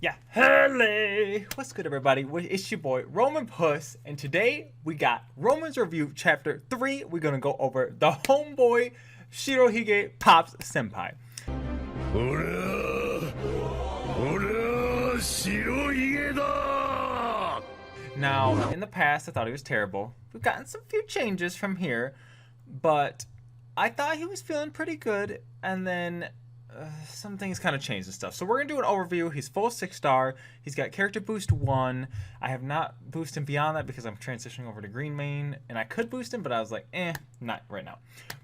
Yeah, hello! What's good, everybody? It's your boy, Roman Puss, and today we got Roman's Review Chapter 3. We're gonna go over the homeboy Shirohige Pops Senpai. Now, in the past, I thought he was terrible. We've gotten some few changes from here, but I thought he was feeling pretty good, and then some things kind of changed and stuff. So we're going to do an overview. He's full 6-star. He's got character boost 1. I have not boosted him beyond that because I'm transitioning over to green main, and I could boost him, but I was like, not right now.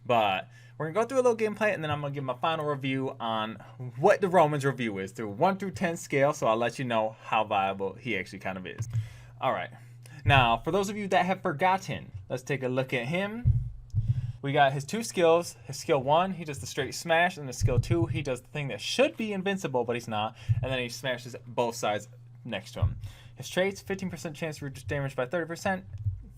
But we're going to go through a little gameplay, and then I'm going to give my final review on what the Roman's review is through 1 through 10 scale, so I'll let you know how viable he actually kind of is. Alright, now for those of you that have forgotten, let's take a look at him. We got his 2 skills. His skill 1, he does the straight smash, and the skill 2, he does the thing that should be invincible, but he's not, and then he smashes both sides next to him. His traits, 15% chance to reduce damage by 30%,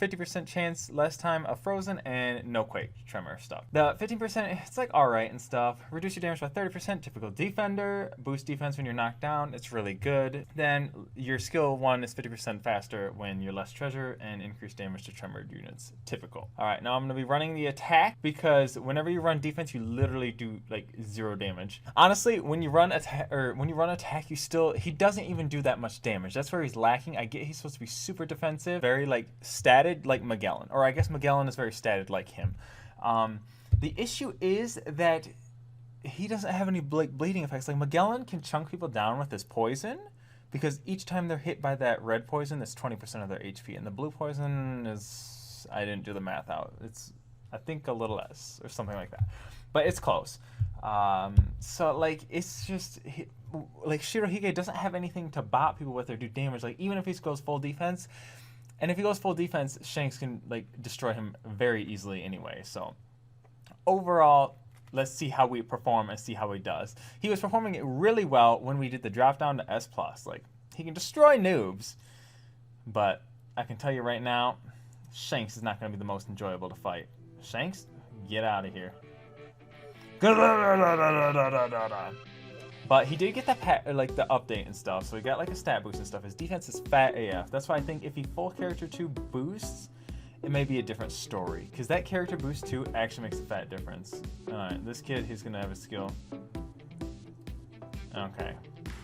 50% chance less time of frozen, and no quake tremor stuff. The 15%, it's like alright and stuff. Reduce your damage by 30%, typical defender. Boost defense when you're knocked down, it's really good. Then your skill 1 is 50% faster when you're less treasure, and increase damage to tremored units, typical. Alright, now I'm going to be running the attack, because whenever you run defense, you literally do like 0 damage. Honestly, when you run attack, he doesn't even do that much damage. That's where he's lacking. I get he's supposed to be super defensive, very like static, like Magellan, or I guess Magellan is very statted like him. The issue is that he doesn't have any bleeding effects. Like Magellan can chunk people down with his poison, because each time they're hit by that red poison, it's 20% of their HP, and the blue poison is, I didn't do the math out, it's I think a little less or something like that, but it's close. So like it's just like Shirohige doesn't have anything to bop people with or do damage. Like even if he goes full defense. And if he goes full defense, Shanks can like destroy him very easily anyway. So overall, let's see how we perform and see how he does. He was performing it really well when we did the drop down to S+. Like he can destroy noobs, but I can tell you right now, Shanks is not going to be the most enjoyable to fight. Shanks, get out of here. But he did get that like the update and stuff, so he got like a stat boost and stuff. His defense is fat AF. That's why I think if he full character 2 boosts, it may be a different story. Because that character boost 2 actually makes a fat difference. Alright, this kid, he's going to have a skill. Okay.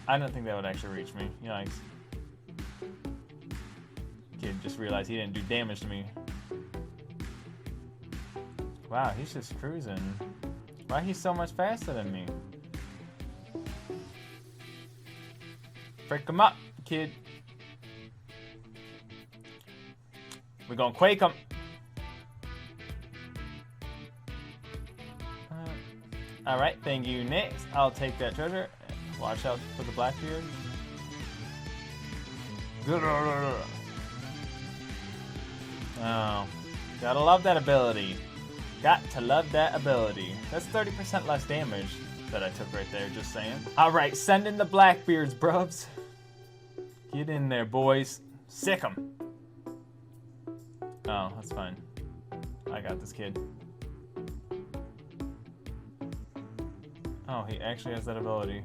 I didn't think that would actually reach me. Yikes. Kid just realized he didn't do damage to me. Wow, he's just cruising. Why he's so much faster than me? Break him up, kid. We're gonna quake him. Alright, thank you. Next, I'll take that treasure. Watch out for the Blackbeard. Oh, gotta love that ability. Got to love that ability. That's 30% less damage that I took right there, just saying. Alright, send in the Blackbeards, brubs. Get in there, boys. Sick 'em. Oh, that's fine. I got this kid. Oh, he actually has that ability.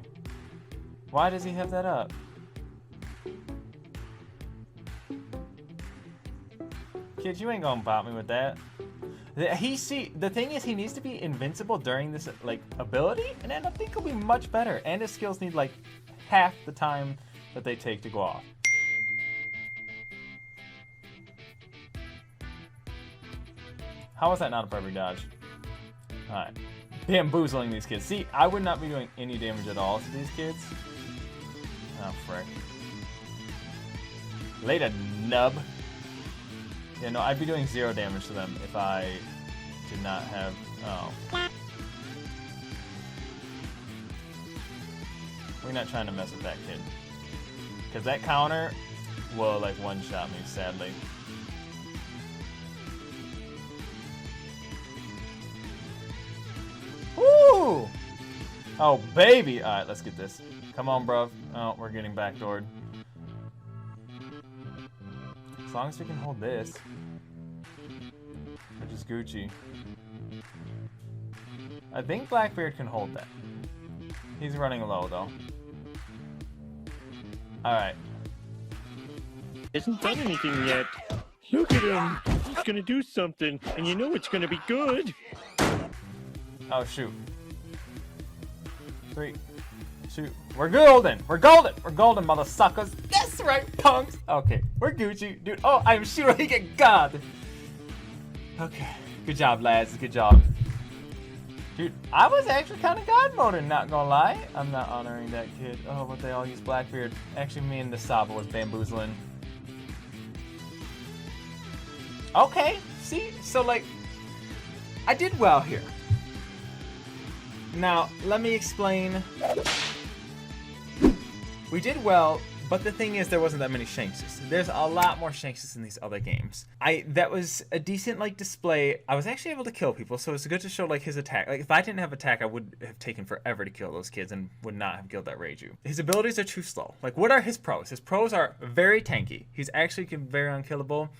Why does he have that up? Kid, you ain't gonna bop me with that. The thing is, he needs to be invincible during this like ability, and then I think he'll be much better. And his skills need like half the time that they take to go off. How is that not a perfect dodge? Alright. Bamboozling these kids. See, I would not be doing any damage at all to these kids. Oh, frick. Later, nub. Yeah, no, I'd be doing 0 damage to them if I did not have... Oh. We're not trying to mess with that kid. Because that counter will, like, one-shot me, sadly. Woo! Oh, baby! Alright, let's get this. Come on, bruv. Oh, we're getting backdoored. As long as we can hold this. Which is Gucci. I think Blackbeard can hold that. He's running low, though. Alright. Hasn't done anything yet. Look at him. He's gonna do something, and you know it's gonna be good. Oh, shoot. 3, 2. We're golden. We're golden. We're golden, mother suckers. That's right, punks. Okay, we're Gucci. Dude, oh, I am sure he get God. Okay. Good job, lads. Good job. Dude, I was actually kind of God moded, not gonna lie. I'm not honoring that kid. Oh, but they all use Blackbeard. Actually, me and the Saba was bamboozling. Okay, see? So, like, I did well here. Now, let me explain. We did well, but the thing is there wasn't that many Shankses. There's a lot more Shankses in these other games. That was a decent, like, display. I was actually able to kill people, so it's good to show, like, his attack. Like, if I didn't have attack, I would have taken forever to kill those kids and would not have killed that Reiju. His abilities are too slow. Like, what are his pros? His pros are very tanky. He's actually very unkillable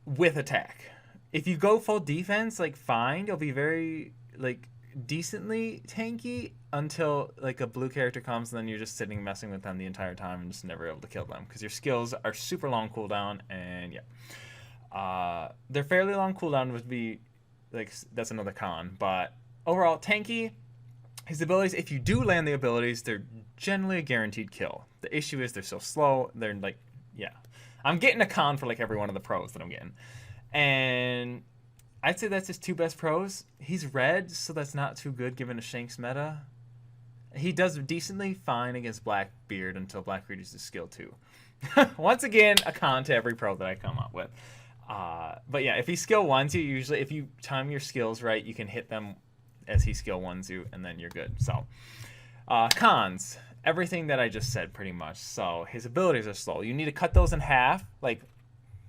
with attack. If you go full defense, like, fine, you'll be very, like, decently tanky until like a blue character comes, and then you're just sitting messing with them the entire time and just never able to kill them because your skills are super long cooldown. And yeah, their fairly long cooldown would be like, that's another con, but overall tanky. His abilities, if you do land the abilities, they're generally a guaranteed kill. The issue is they're so slow. They're like, yeah, I'm getting a con for like every one of the pros that I'm getting. And I'd say that's his 2 best pros. He's red, so that's not too good given a Shanks meta. He does decently fine against Blackbeard until Blackbeard uses skill 2. Once again, a con to every pro that I come up with. But yeah, if he skill 1s you, usually if you time your skills right, you can hit them as he skill 1s you, and then you're good. So, cons. Everything that I just said pretty much. So, his abilities are slow. You need to cut those in half, like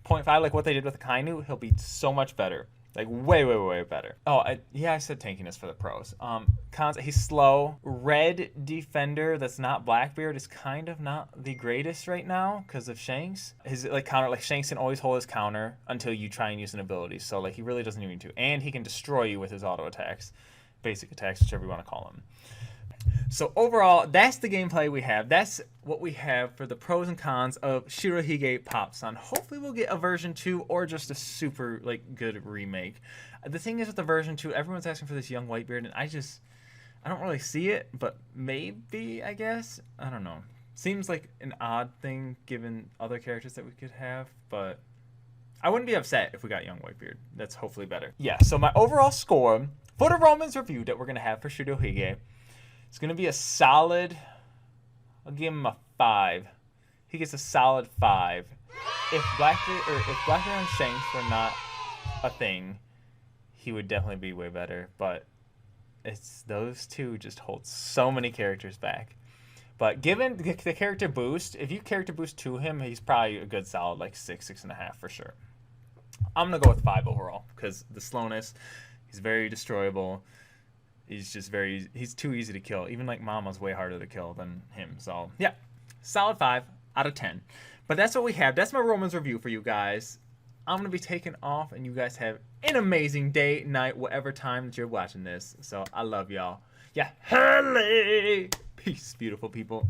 0.5, like what they did with Akainu. He'll be so much better. Like, way, way, way better. Oh, yeah, I said tankiness for the pros. Cons, he's slow. Red defender that's not Blackbeard is kind of not the greatest right now because of Shanks. His, like, counter, like, Shanks can always hold his counter until you try and use an ability. So, like, he really doesn't need to. And he can destroy you with his auto attacks. Basic attacks, whichever you want to call them. So overall, that's the gameplay we have. That's what we have for the pros and cons of Shirohige Pop Sun. Hopefully we'll get a version 2 or just a super like good remake. The thing is with the version 2, everyone's asking for this young Whitebeard, and I don't really see it, but maybe, I guess. I don't know. Seems like an odd thing given other characters that we could have, but I wouldn't be upset if we got young Whitebeard. That's hopefully better. Yeah, so my overall score for the Romans review that we're going to have for Shirohige, it's going to be a solid, I'll give him a 5. He gets a solid 5. If Blackbeard and Shanks were not a thing, he would definitely be way better. But it's those two just hold so many characters back. But given the character boost, if you character boost to him, he's probably a good solid like 6, 6.5 for sure. I'm going to go with 5 overall because the slowness, he's very destroyable. He's just he's too easy to kill. Even like Mama's way harder to kill than him. So yeah, solid 5 out of 10. But that's what we have. That's my Romans review for you guys. I'm going to be taking off, and you guys have an amazing day, night, whatever time that you're watching this. So I love y'all. Yeah, hooray! Peace, beautiful people.